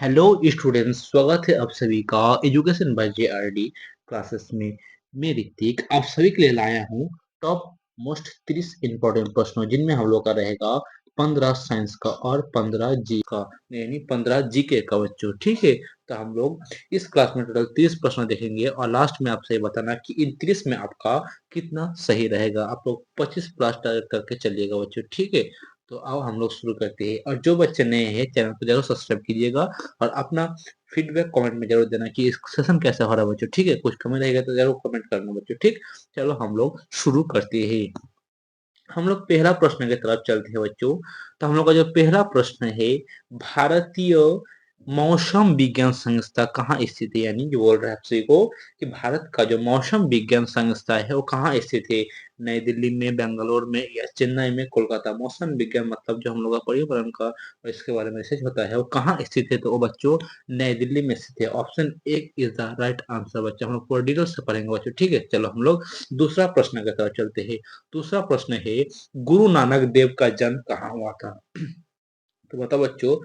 Hello students, स्वागत है आप सभी का एजुकेशन बाय जेआरडी क्लासेस में। मैं ऋतिक आप सभी के लिए लाया हूँ टॉप मोस्ट 30 इंपॉर्टेंट प्रश्नों, जिनमें हम लोग का रहेगा 15 साइंस का और 15 जी का, यानी 15 जीके का बच्चों। ठीक है, तो हम लोग इस क्लास में टोटल 30 प्रश्न देखेंगे और लास्ट में आपसे ये बताना कि इन 30 में आपका कितना सही रहेगा। आप लोग 25 प्लस टारगेट करके चलिएगा बच्चों। ठीक है, तो आओ हम लोग शुरू करते हैं। और जो बच्चे नए हैं चैनल को जरूर सब्सक्राइब कीजिएगा और अपना फीडबैक कमेंट में जरूर देना कि इस सेशन कैसा हो रहा है बच्चों। ठीक है, कुछ कमेंट रहेगा तो जरूर कमेंट करना बच्चों। ठीक, चलो हम लोग शुरू करते हैं। हम लोग पहला प्रश्न की तरफ चलते हैं बच्चों। तो हम लोग का जो पहला प्रश्न है, भारतीय मौसम विज्ञान संस्था कहाँ स्थित है? यानी जो बोल रहा है आपसे को कि भारत का जो मौसम विज्ञान संस्था है वो कहाँ स्थित है? नई दिल्ली में, बेंगलोर में या चेन्नई में, कोलकाता? मौसम विज्ञान मतलब जो हम लोग का पर्यावरण का और इसके बारे में रिसर्च होता है वो कहाँ स्थित है? तो वो बच्चों नई दिल्ली में स्थित है। ऑप्शन एक इज द राइट आंसर बच्चों। हम लोग पूरा डिटेल से पढ़ेंगे बच्चों। ठीक है, चलो हम लोग दूसरा प्रश्न की तरफ चलते हैं। दूसरा प्रश्न है, गुरु नानक देव का जन्म कहाँ हुआ था? तो बताओ बच्चों,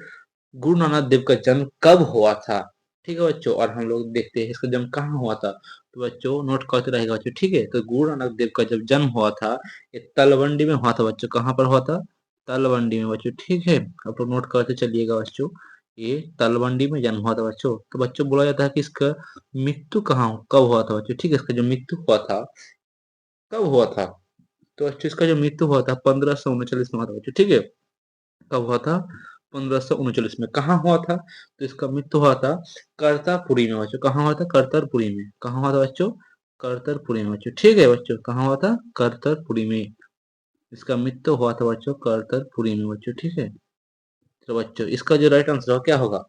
गुरु नानक देव का जन्म कब हुआ था? ठीक है बच्चों, और हम लोग देखते हैं इसका जन्म कहाँ हुआ था। तो बच्चों नोट करते रहेगा बच्चों। ठीक है, तो गुरु नानक देव का जब जन्म हुआ था ये तलवंडी में हुआ था बच्चों। कहाँ पर हुआ था? तलवंडी में बच्चों। ठीक है, आप लोग नोट करते चलिएगा बच्चों। ये तलवंडी में जन्म हुआ था बच्चों। तो बच्चों बोला जाता है कि इसका मृत्यु कहाँ कब हुआ था बच्चों? ठीक है, इसका जो मृत्यु हुआ था कब हुआ था? तो बच्चों इसका जो मृत्यु हुआ था 1539 में हुआ था बच्चों। ठीक है, कब हुआ था? 1539 में। कहाँ हुआ था? तो इसका मृत्यु हुआ था करतारपुरी में बच्चों। कहाँ हुआ था? करतारपुरी में। कहाँ हुआ था बच्चों? करतारपुरी में बच्चों। ठीक है बच्चों, कहाँ हुआ था? करतारपुरी में। इसका मृत्यु हुआ था बच्चों करतारपुरी में बच्चों। ठीक है, तो बच्चों इसका जो राइट आंसर होगा क्या होगा?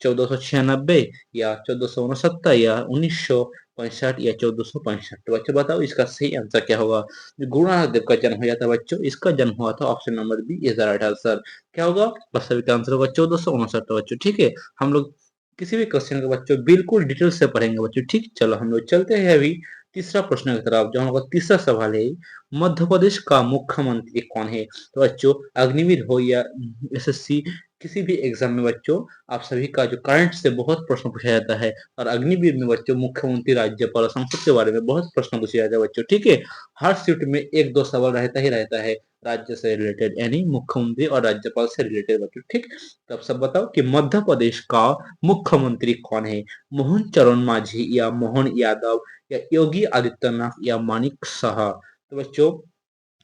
1496 या 1469 या 1965 या 1465? तो बच्चों बताओ इसका सही आंसर क्या होगा? गुरु नानक देव का जन्म हो जाता है बच्चों, इसका जन्म हुआ था option number B is the right answer. क्या होगा? वास्तविक आंसर होगा 1469 बच्चों। ठीक है, हम लोग किसी भी क्वेश्चन को बच्चों बिल्कुल डिटेल से पढ़ेंगे बच्चों। ठीक, चलो हम लोग चलते हैं अभी तीसरा प्रश्न की तरफ। जो हम लोग का तीसरा सवाल है, मध्य प्रदेश का मुख्यमंत्री कौन है? तो बच्चों अग्निवीर हो या एसएससी, किसी भी एग्जाम में बच्चों आप सभी का जो करंट से बहुत प्रश्न पूछा जाता है। और अग्निवीर में बच्चों मुख्यमंत्री, राज्यपाल और संसद के बारे में बहुत प्रश्न पूछे जाते हैं बच्चों। ठीक है, हर शिफ्ट में एक दो सवाल रहता ही रहता है राज्य से रिलेटेड, यानी मुख्यमंत्री और राज्यपाल से रिलेटेड बच्चों। ठीक, तो आप सब बताओ कि मध्य प्रदेश का मुख्यमंत्री कौन है? मोहन चरण मांझी या मोहन यादव या योगी आदित्यनाथ या मानिक शाह? तो बच्चों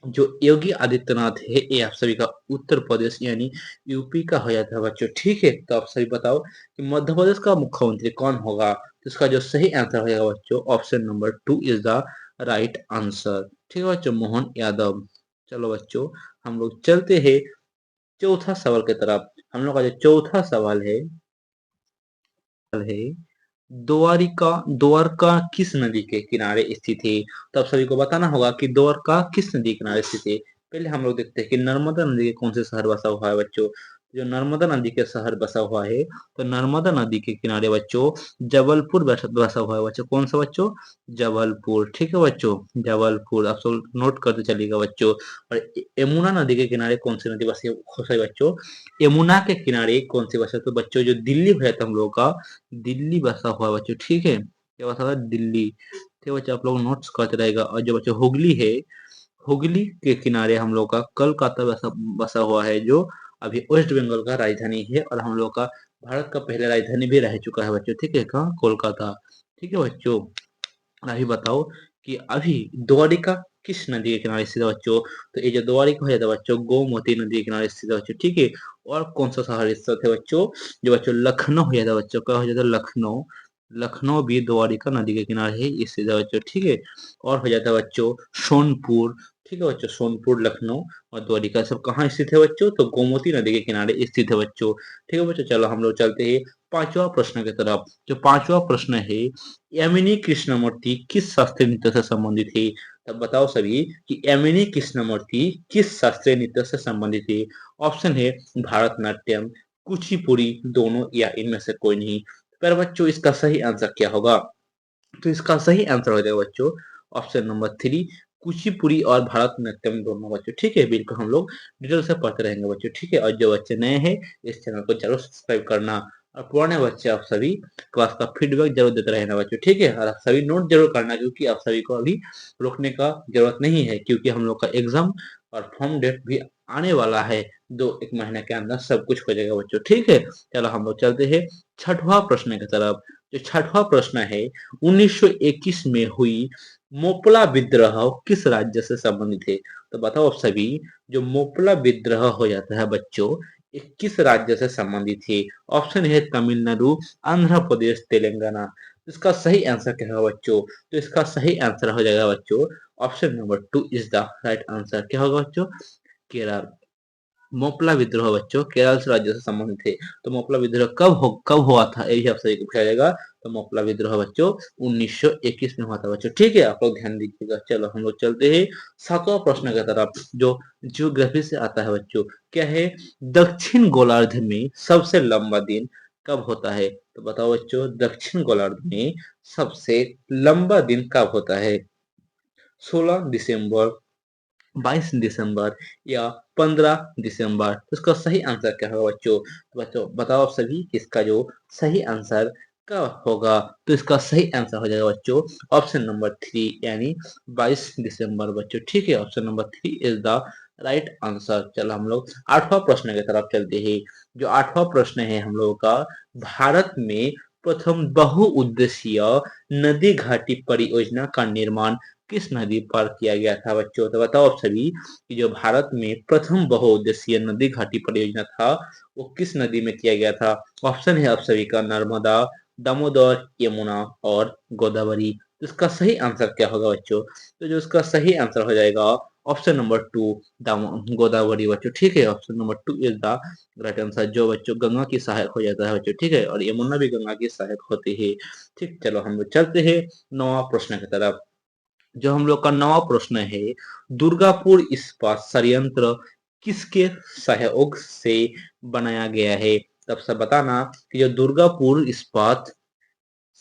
जो योगी आदित्यनाथ है ये आप सभी का उत्तर प्रदेश यानी यूपी का हो जाता है बच्चों। ठीक है, तो आप सभी बताओ कि मध्य प्रदेश का मुख्यमंत्री कौन होगा? तो इसका जो सही आंसर हो जाएगा बच्चों option number two is the right answer. ठीक है बच्चों, मोहन यादव। चलो बच्चों हम लोग चलते हैं चौथा सवाल की तरफ। हम लोग का जो चौथा सवाल है द्वारिका, द्वारका किस नदी के किनारे स्थित है? तो आप सभी को बताना होगा कि द्वारका किस नदी के किनारे स्थित है। पहले हम लोग देखते हैं कि नर्मदा नदी के कौन से शहर बसा हुआ है बच्चों। जो नर्मदा नदी के शहर बसा हुआ है, तो नर्मदा नदी के किनारे बच्चों जबलपुर बसा हुआ है बच्चों। कौन सा बच्चों? जबलपुर। ठीक है बच्चों, जबलपुर। आप सब नोट करते चलिएगा बच्चों। और यमुना नदी के किनारे कौन सी नदी बसी है बच्चों? यमुना के किनारे कौन सी बसा? तो बच्चों जो दिल्ली है हम लोग का, दिल्ली बसा हुआ है बच्चों। ठीक है, क्या बसा हुआ है? दिल्ली। ठीक है बच्चों, आप लोग नोट्स करते रहेगा। और जो बच्चों हुगली है, हुगली के किनारे हम लोग का कलकत्ता बसा हुआ है, जो अभी वेस्ट बंगाल का राजधानी है और हम लोग का भारत का पहला राजधानी भी रह चुका है बच्चों। ठीक है, कहाँ? कोलकाता। ठीक है बच्चों, अभी बताओ कि अभी द्वारिका किस नदी के किनारे स्थित है बच्चों? तो ये जो द्वारिका है बच्चों गोमती नदी के किनारे स्थित है बच्चों। ठीक है, और कौन सा शहर स्थित है बच्चों? जो बच्चों लखनऊ हो जाता है बच्चों। क्या हो जाता है? लखनऊ। लखनऊ भी द्वारिका नदी के किनारे ही स्थित है बच्चों। ठीक है, और हो जाता है बच्चों सोनपुर। ठीक है बच्चों, सोनपुर, लखनऊ और द्वारिका सब कहाँ स्थित है बच्चों? तो गोमती नदी के किनारे स्थित है बच्चों। ठीक है बच्चों, चलो हम लोग चलते हैं पांचवा प्रश्न की तरफ। जो पांचवा प्रश्न है, यामिनी कृष्णमूर्ति किस शास्त्रीय नृत्य से संबंधित है? तब बताओ सभी कि यामिनी कृष्णमूर्ति किस शास्त्रीय नृत्य से संबंधित है? ऑप्शन है भारतनाट्यम, कुचिपुड़ी, दोनों या इनमें से कोई नहीं। पर बच्चों इसका सही आंसर क्या होगा? तो इसका सही आंसर हो जाएगा बच्चों ऑप्शन नंबर थ्री, कुचिपुड़ी और भारतनाट्यम दोनों बच्चों। ठीक है, बिल्कुल हम लोग डिटेल से पढ़ते रहेंगे बच्चों। ठीक है, और जो बच्चे नए हैं इस चैनल को जरूर सब्सक्राइब करना। और पुराने बच्चे आप सभी क्लास का फीडबैक जरूर देते रहना बच्चों, ठीक है। और आप सभी नोट जरूर करना, क्योंकि आप सभी को अभी रोकने का जरूरत नहीं है, क्योंकि हम लोग का एग्जाम और फॉर्म डेट भी आने वाला है। 1 महीने के अंदर सब कुछ हो जाएगा बच्चों, ठीक है। चलो हम लोग चलते हैं छठवां प्रश्न की तरफ। जो छठवां प्रश्न है, 1921 में हुई मोपला विद्रोह किस राज्य से संबंधित है? तो बताओ आप सभी, जो मोपला विद्रोह हो जाता है बच्चों, ये किस राज्य से संबंधित है? ऑप्शन है तमिलनाडु, आंध्र प्रदेश, तेलंगाना। इसका सही आंसर क्या होगा बच्चों? तो इसका सही आंसर हो जाएगा बच्चों, option number 2 is the right answer. क्या होगा बच्चों? केरल। मोपला विद्रोह बच्चों केरल से राज्य से संबंधित है। तो मोपला विद्रोह कब हुआ था, यही आप सभी को पूछा जाएगा। तो मोपला विद्रोह बच्चों 1921 में हुआ था बच्चों, ठीक है। आप लोग ध्यान दीजिएगा। चलो हम लोग चलते हैं सातवां प्रश्न की तरफ, जो ज्योग्राफी से आता है बच्चों। क्या है? दक्षिण गोलार्ध में सबसे लंबा दिन कब होता है? तो बताओ बच्चों, दक्षिण गोलार्ध में सबसे लंबा दिन कब होता है? 16 दिसंबर, 22 दिसंबर या 15 दिसंबर? तो इसका सही आंसर क्या होगा बच्चों? तो बच्चों बताओ आप सभी, इसका जो सही आंसर क्या होगा? तो इसका सही आंसर हो जाएगा बच्चों, ऑप्शन नंबर 3 यानी 22 दिसंबर बच्चों, ठीक है। Option number 3 is the right answer. चलो हम लोग आठवां प्रश्न की तरफ चलते हैं। जो आठवां प्रश्न है हम लोगों का, भारत में प्रथम बहुउद्देशीय नदी घाटी परियोजना का निर्माण किस नदी पर किया गया था बच्चों? तो बताओ आप सभी कि जो भारत में प्रथम बहुउद्देशीय नदी घाटी परियोजना था, वो किस नदी में किया गया था? ऑप्शन है आप सभी का नर्मदा, दामोदर, यमुना और गोदावरी। तो इसका सही आंसर क्या होगा बच्चों? तो जो इसका सही आंसर हो जाएगा, ऑप्शन नंबर 2 गोदावरी बच्चों, ठीक है। Option number 2 is the right answer, जो बच्चों गंगा की सहायक हो जाता है बच्चों, ठीक है। और यमुना भी गंगा की सहायक होती है, ठीक। चलो हम लोग चलते हैं नौवां प्रश्न की तरफ। जो हम लोग का नवा प्रश्न है, दुर्गापुर इस्पात संयंत्र किसके सहयोग से बनाया गया है? तब से बताना कि जो दुर्गापुर इस्पात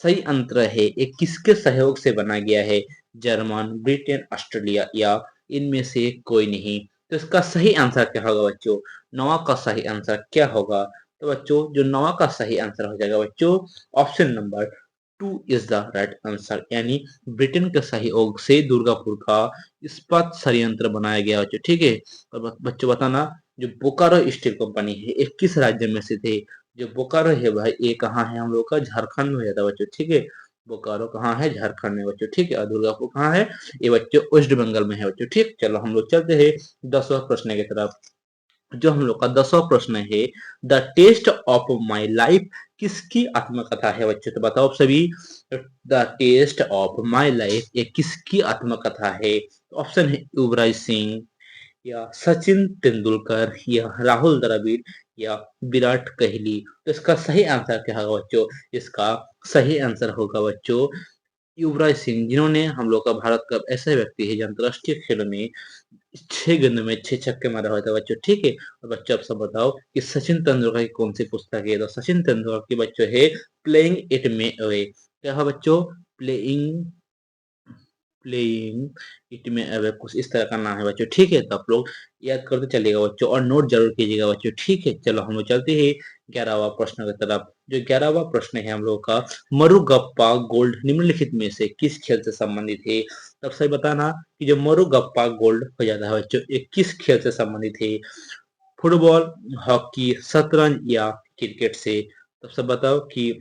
संयंत्र है, ये किसके सहयोग से बना गया है? जर्मन, ब्रिटेन, ऑस्ट्रेलिया या इनमें से कोई नहीं? तो इसका सही आंसर क्या होगा बच्चों? नवा का सही आंसर क्या होगा? तो बच्चों जो नवा का सही आंसर हो जाएगा बच्चों, option number 2 is the right answer, यानी ब्रिटेन के सहयोग से दुर्गापुर का इस्पात संयंत्र बनाया गया बच्चों, ठीक है। और बच्चों बताना, जो बोकारो स्टील कंपनी है, ये किस राज्य में स्थित है? जो बोकारो है भाई, ये कहाँ है? हम लोग का झारखंड में रहता है बच्चों, ठीक है। बोकारो कहाँ है? झारखंड में बच्चों, ठीक है। और दुर्गापुर कहाँ है? ये बच्चों वेस्ट बंगाल में है बच्चों, ठीक। चलो हम लोग चलते हैं 10वां प्रश्न की तरफ। जो हम लोग का 10वां प्रश्न है, the test of my life किसकी आत्मकथा है बच्चों? तो बताओ आप सभी, the test of my life ये किसकी आत्मकथा है? ऑप्शन है युवराज सिंह, या सचिन तेंदुलकर, या राहुल द्रविड़, या विराट कोहली। तो इसका सही आंसर क्या होगा बच्चों? इसका सही आंसर होगा बच्चों युवराज सिंह, जिन्होंने हम लोग का भारत का ऐसा व्यक्ति है जो अंतरराष्ट्रीय खेलों में 6 गेंद में 6 छक्के मारा हुआ था बच्चों, ठीक है। और बच्चों आप सब बताओ कि सचिन तेंदुलकर की कौन सी पुस्तक है? तो सचिन तेंदुलकर की बच्चों है प्लेइंग इट में अवे। क्या है बच्चों? प्लेइंग प्लेइंग इट में अवे, कुछ इस तरह का नाम है बच्चों, ठीक है। तो आप लोग याद करते चलिएगा बच्चों, और नोट जरूर कीजिएगा बच्चों, ठीक है। चलो हम लोग चलते हैं 11वां प्रश्न की तरफ। जो 11वां प्रश्न है हम लोग का, मरुगप्पा गोल्ड निम्नलिखित में से किस खेल से संबंधित है? तब सही बताना कि जो मरुगप्पा गोल्ड हो जाता है बच्चों, ये किस खेल से संबंधित है? फुटबॉल, हॉकी, शतरंज या क्रिकेट से? तब सब बताओ कि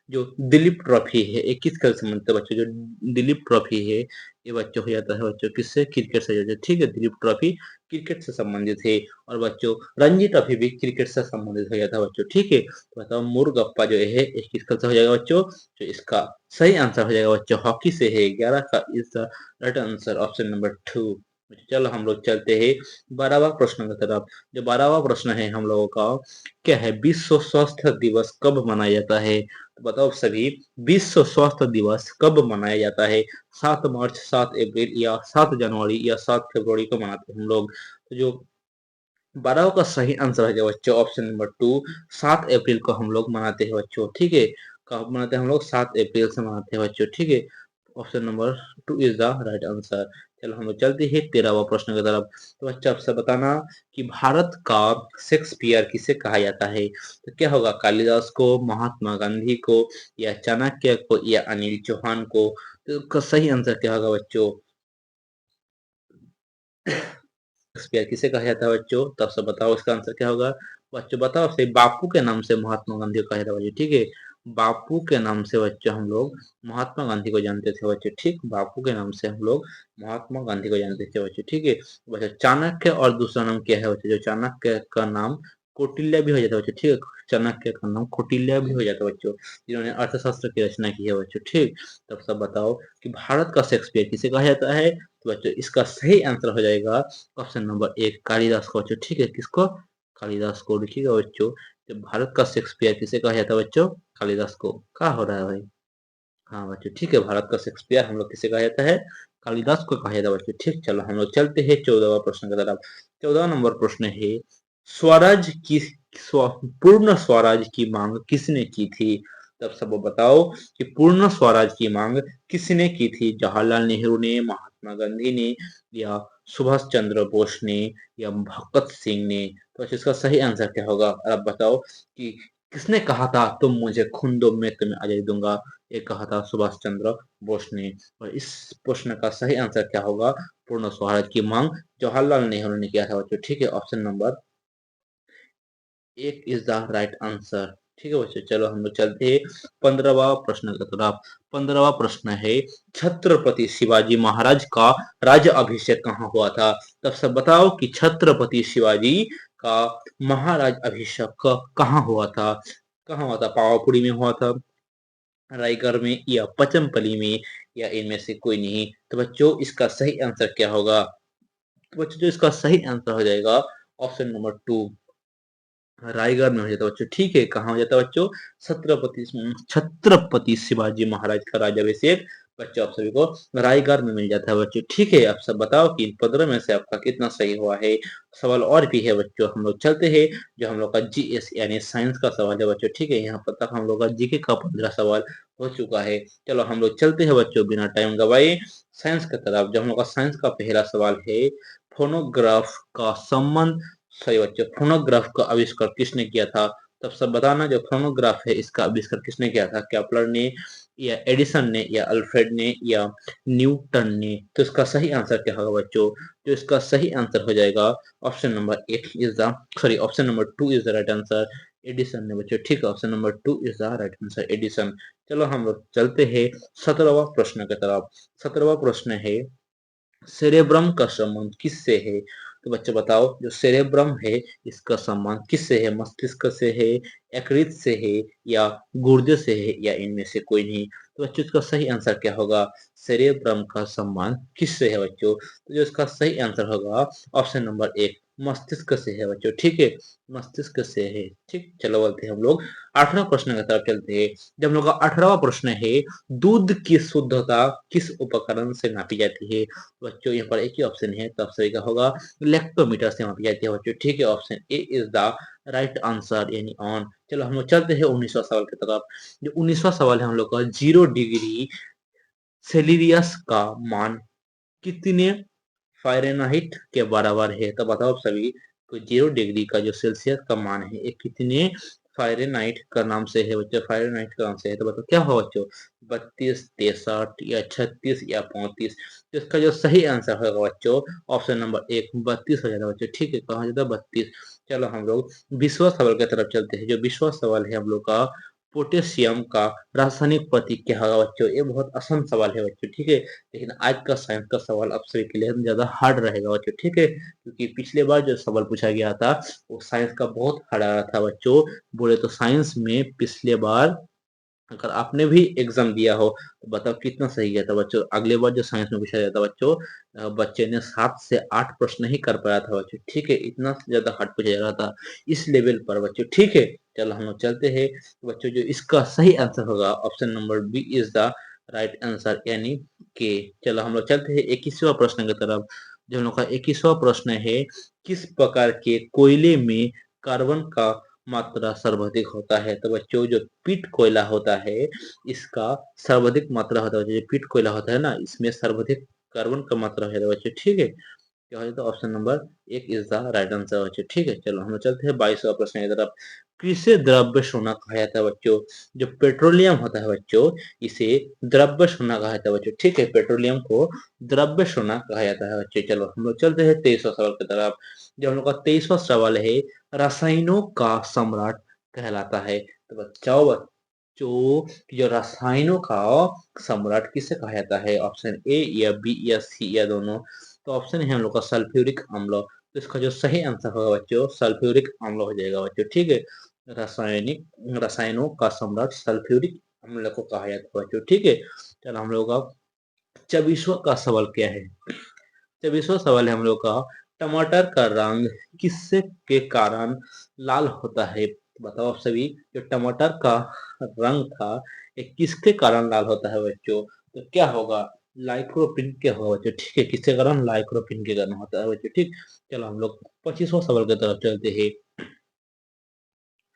जो दिलीप ट्रॉफी है, ये किस खेल से संबंधित है बच्चों? जो दिलीप ट्रॉफी है, ये बच्चों हो जाता है बच्चों किससे? क्रिकेट से हो जाता है, ठीक है। दिलीप ट्रॉफी क्रिकेट से संबंधित है। और बच्चों रणजी ट्रॉफी भी क्रिकेट से संबंधित हो जाता है बच्चों, ठीक है। तो बताओ मुर्गप्पा जो है ये किस खेल से हो जाएगा बच्चों? तो इसका सही आंसर हो जाएगा बच्चों हॉकी से है। 11 का is the right answer, option number 2। चलो हम लोग चलते हैं 12वां प्रश्न की तरफ। जो 12वां प्रश्न है हम लोगों का, क्या है? विश्व स्वास्थ्य दिवस कब मनाया जाता है? तो बताओ सभी, विश्व स्वास्थ्य दिवस कब मनाया जाता है? 7 मार्च, 7 अप्रैल या 7 जनवरी या 7 फरवरी को मनाते हैं हम लोग? तो जो 12 का सही आंसर है बच्चों, ऑप्शन नंबर 2, 7 अप्रैल को हम लोग मनाते हैं बच्चों, ठीक है। कब मनाते हैं हम लोग? 7 अप्रैल से मनाते हैं बच्चों, ठीक है। Option number 2 is the right answer. चलो हम लोग चलते हैं 13वां प्रश्न की तरफ। तो बच्चा आपसे बताना कि भारत का शेक्सपियर किसे कहा जाता है? तो क्या होगा, कालिदास को, महात्मा गांधी को, या चाणक्य को, या अनिल चौहान को? तो इसका सही आंसर क्या होगा बच्चों? शेक्सपियर किसे कहा जाता है बच्चों? तब से बताओ इसका आंसर क्या होगा? बच्चों बताओ, से बापू के नाम से महात्मा गांधी को कहा जाता है बच्चों, ठीक है। बापू के नाम से बच्चों हम लोग महात्मा गांधी को जानते थे बच्चों, ठीक। बापू के नाम से हम लोग महात्मा गांधी को जानते थे बच्चों, ठीक है। बच्चों चाणक्य और दूसरा नाम क्या है बच्चों? जो चाणक्य का नाम कौटिल्य भी हो जाता है बच्चों, ठीक है। चाणक्य का नाम कौटिल्य भी हो जाता है बच्चों, जिन्होंने अर्थशास्त्र की रचना की है बच्चों, ठीक। तब सब बताओ कि भारत का शेक्सपियर किसे कहा जाता है? तो बच्चों इसका सही आंसर हो जाएगा ऑप्शन नंबर एक, कालिदास को बच्चों, ठीक है। किसको? कालिदास को। लिखिएगा बच्चों, जब भारत का शेक्सपियर किसे कहा जाता है बच्चों? कालिदास को। क्या हो रहा है भाई? हाँ बच्चों, ठीक है। भारत का शेक्सपियर हम लोग किसे कहा जाता है? कालिदास को कहा जाता है बच्चों, ठीक। चलो हम लोग चलते हैं 14वां प्रश्न की तरफ। 14 नंबर प्रश्न है, स्वराज की पूर्ण स्वराज की मांग किसने की थी? तब सब बताओ कि पूर्ण स्वराज की मांग किसने की थी? जवाहरलाल नेहरू ने, महात्मा गांधी ने, या सुभाष चंद्र बोस ने, या भगत सिंह ने? तो अच्छा, इसका सही आंसर क्या होगा? और आप बताओ कि किसने कहा था तुम मुझे खून दो मैं तुम्हें आजादी दूंगा? ये कहा था सुभाष चंद्र बोस ने। और इस प्रश्न का सही आंसर क्या होगा? पूर्ण स्वराज की मांग जवाहरलाल नेहरू ने किया था बच्चों, ठीक है। ऑप्शन नंबर एक इज द राइट आंसर, ठीक है बच्चों। चलो हम लोग चलते हैं 15वां प्रश्न की तरफ। 15वां प्रश्न है, छत्रपति शिवाजी महाराज का राज्य अभिषेक कहाँ हुआ था? तब सब बताओ कि छत्रपति शिवाजी का महाराज अभिषेक कहाँ हुआ था? कहाँ हुआ था? पावापुरी में हुआ था, रायगढ़ में, या पचमपली में, या इनमें से कोई नहीं? तो बच्चों इसका सही आंसर क्या होगा? तो बच्चों जो इसका सही आंसर हो जाएगा ऑप्शन नंबर टू, रायगढ़ में हो जाता है बच्चों, ठीक है। कहाँ हो जाता है बच्चों? छत्रपति छत्रपति शिवाजी महाराज का राज्याभिषेक बच्चों आप सभी को रायगढ़ में मिल जाता है बच्चों, ठीक है। आप सब बताओ कि इन 15 में से आपका कितना सही हुआ है? सवाल और भी है बच्चों, हम लोग चलते हैं। जो हम लोग का जीएस यानी साइंस का सवाल है बच्चों, ठीक है। यहाँ पर तक हम लोग का जीके का 15 सवाल हो चुका है। चलो हम लोग चलते हैं बच्चों बिना टाइम गवाए साइंस की तरफ। जो हम लोग का साइंस का पहला सवाल है, फोनोग्राफ का संबंध, सही बच्चों, फोनोग्राफ का आविष्कार किसने किया था? तब सब बताना, जो फोनोग्राफ है इसका आविष्कार किसने किया था? केपलर ने, या एडिसन ने, या अल्फ्रेड ने, या न्यूटन ने? तो इसका सही आंसर क्या होगा बच्चों? तो इसका सही आंसर हो जाएगा ऑप्शन नंबर एक is the sorry option number two is the right answer, Edison ने बच्चों, ठीक है। Option number two is the right answer, Edison. चलो हम लोग चलते हैं 17वां प्रश्न की तरफ। 17वां प्रश्न है, सेरेब्रम का संबंध किससे है? तो बच्चे बताओ, जो सेरेब्रम है इसका संबंध किससे है? मस्तिष्क से है, यकृत से है, या गुर्दे से है, या इनमें से कोई नहीं? तो बच्चों इसका सही आंसर क्या होगा? सेरेब्रम का संबंध किससे है बच्चों? तो जो इसका सही आंसर होगा ऑप्शन नंबर एक, मस्तिष्क से है बच्चों, ठीक है। मस्तिष्क से है, ठीक। चलो बोलते हैं हम लोग 18वें प्रश्न की तरफ चलते हैं। जब हम लोग का 18वां प्रश्न है, दूध की शुद्धता किस उपकरण से नापी जाती है? बच्चों यहाँ पर एक ही ऑप्शन है, तो सही का होगा लैक्टोमीटर से मापी जाती है बच्चों, ठीक है। Option A is the right answer यानी ऑन। चलो हम लोग चलते हैं 19वां सवाल की तरफ। जो 19वां सवाल है हम लोग का, 0 डिग्री सेल्सियस का मान कितने फ़ारेनहाइट के बराबर है? तो बताओ आप सभी, तो 0 डिग्री का जो सेल्सियस का मान है ये कितने फ़ारेनहाइट का नाम से है बच्चों? फ़ारेनहाइट का नाम से है, तो बताओ क्या होगा बच्चों? 32, 63, या 36, या 35? तो इसका जो सही आंसर होगा बच्चों ऑप्शन नंबर एक, 32 हो जाता है बच्चों, ठीक है। कहाँ हो जाता है? 32। चलो हम लोग 20वां सवाल की तरफ चलते हैं। जो 20वां सवाल है हम लोग का, पोटेशियम का रासायनिक प्रतीक क्या होगा बच्चों? ये बहुत आसान सवाल है बच्चों, ठीक है। लेकिन आज का साइंस का सवाल आप सभी के लिए ज्यादा हार्ड रहेगा बच्चों, ठीक है। क्योंकि पिछले बार जो सवाल पूछा गया था वो साइंस का बहुत हार्ड आ रहा था बच्चों। बोले तो साइंस में पिछले बार अगर आपने भी एग्जाम दिया हो तो बताओ कितना सही गया था बच्चों। अगले बार जो साइंस में पूछा गया था बच्चों, बच्चे ने 7 से 8 प्रश्न ही कर पाया था बच्चों, ठीक है। इतना ज्यादा हार्ड पूछा जा रहा था इस लेवल पर बच्चों, ठीक है। चलो हम लोग चलते हैं बच्चों, जो इसका सही आंसर होगा option number B is the right answer यानी के। चलो हम लोग चलते हैं 21वां प्रश्न की तरफ। जो हम लोग का 21वां प्रश्न है, किस प्रकार के कोयले में कार्बन का मात्रा सर्वाधिक होता है? तो बच्चों जो पीट कोयला होता है इसका सर्वाधिक मात्रा होता है, जो पीट कोयला होता है ना इसमें सर्वाधिक कार्बन का मात्रा हो जाता है बच्चों, ठीक है। क्या हो जाता है? Option number 1 is the right answer बच्चों, ठीक है। चलो हम लोग चलते हैं 22वां प्रश्न की तरफ। किसे द्रव्य सोना कहा जाता है बच्चों? जो पेट्रोलियम होता है बच्चों, इसे द्रव्य सोना कहा जाता है बच्चों, ठीक है। पेट्रोलियम को द्रव्य सोना कहा जाता है बच्चों। चलो हम लोग चलते हैं 23वां सवाल की तरफ। जो हम लोग का 23वां सवाल है, रसायनों का सम्राट कहलाता है। तो बच्चों जो रसायनों का सम्राट किसे कहा जाता है? ऑप्शन ए या बी या सी या दोनों। तो ऑप्शन है हम लोग का सल्फ्यूरिक अम्ल। तो इसका जो सही आंसर होगा बच्चों, सल्फ्यूरिक अम्ल हो जाएगा बच्चों, ठीक है। रासायनिक रसायनों का सम्राट सल्फ्यूरिक अम्ल को कहा जाता है बच्चों, ठीक है। चलो हम लोग का 24वां का सवाल क्या है? 24वां सवाल है हम लोग का, टमाटर का रंग किससे के कारण लाल होता है? बताओ आप सभी, जो टमाटर का रंग था, ये किसके कारण लाल होता है बच्चों? तो क्या होगा? लाइकोपिन के होगा बच्चों, ठीक है। किसके कारण? लाइकोपिन के कारण होता है बच्चों, ठीक। चलो हम लोग 25वां सवाल की तरफ चलते हैं।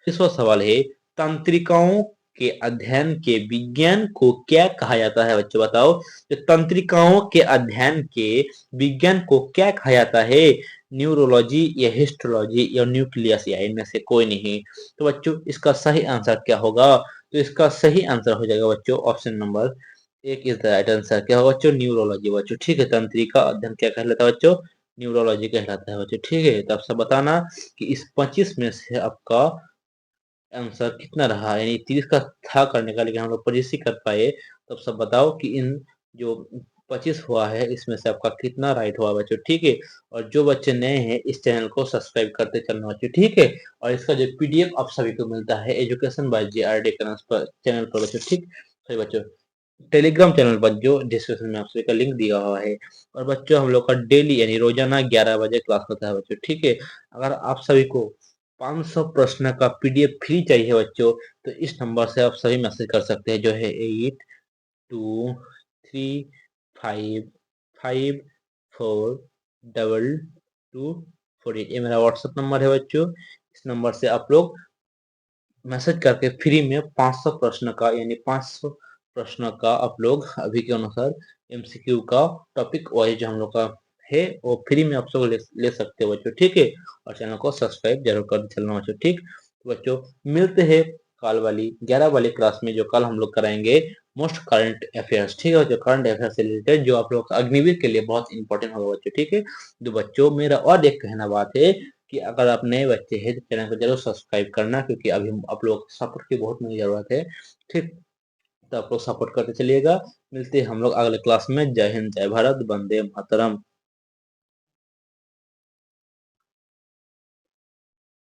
25वां सवाल है, तंत्रिकाओं के अध्ययन के विज्ञान को क्या कहा जाता है बच्चों? बताओ, जो तंत्रिकाओं के अध्ययन के विज्ञान को क्या कहा जाता है? न्यूरोलॉजी या हिस्टोलॉजी या न्यूक्लियस या इनमें से कोई नहीं। तो बच्चों इसका सही आंसर क्या होगा? तो इसका सही आंसर हो जाएगा बच्चों option number 1 is the right answer. क्या होगा बच्चों? न्यूरोलॉजी बच्चों, ठीक है। तंत्रिका अध्ययन क्या कहलाता है बच्चों? न्यूरोलॉजी कहलाता है बच्चों, ठीक है। तो आप सब बताना कि इस 25 में से आपका आंसर कितना रहा, यानी 30 का था करने का, लेकिन हम लोग 25 ही कर पाए। तो अब सब बताओ कि इन जो 25 हुआ है, इसमें से आपका कितना राइट हुआ बच्चों, ठीक है। और जो बच्चे नए हैं, इस चैनल को सब्सक्राइब करते चलना बच्चों, ठीक है। और इसका जो पीडीएफ आप सभी को मिलता है एजुकेशन बाय जेआरडी चैनल पर बच्चों, ठीक। सही बच्चों, टेलीग्राम चैनल पर जो डिस्क्रिप्शन में आप सभी का लिंक दिया हुआ है। और बच्चों हम लोग का डेली यानी रोजाना 11 बजे क्लास होता है बच्चों, ठीक है। अगर आप सभी को 500 प्रश्न का पीडीएफ फ्री चाहिए बच्चों, तो इस नंबर से आप सभी मैसेज कर सकते हैं, जो है 8235542248। ये मेरा व्हाट्सएप नंबर है बच्चों। इस नंबर से आप लोग मैसेज करके फ्री में 500 प्रश्न का यानी 500 प्रश्न का आप लोग अभी के अनुसार एमसीक्यू का टॉपिक वाइज जो हम लोग का है, वो फ्री में आप सब ले सकते हो बच्चों, ठीक है। और चैनल को सब्सक्राइब जरूर कर चलना बच्चों, ठीक। तो बच्चों मिलते हैं कल वाली 11 वाली क्लास में, जो कल हम लोग कराएंगे मोस्ट करंट अफेयर्स, ठीक है। जो करंट अफेयर्स से रिलेटेड जो आप लोग अग्निवीर के लिए बहुत इंपॉर्टेंट होगा बच्चों, ठीक है। तो बच्चों मेरा और एक कहना बात है कि अगर आप नए बच्चे हैं तो चैनल को जरूर सब्सक्राइब करना, क्योंकि अभी आप लोग सपोर्ट की बहुत मुझे जरूरत है, ठीक। तो आप लोग सपोर्ट करते चलिएगा। मिलते हैं हम लोग अगले क्लास में। जय हिंद, जय भारत, वंदे मातरम।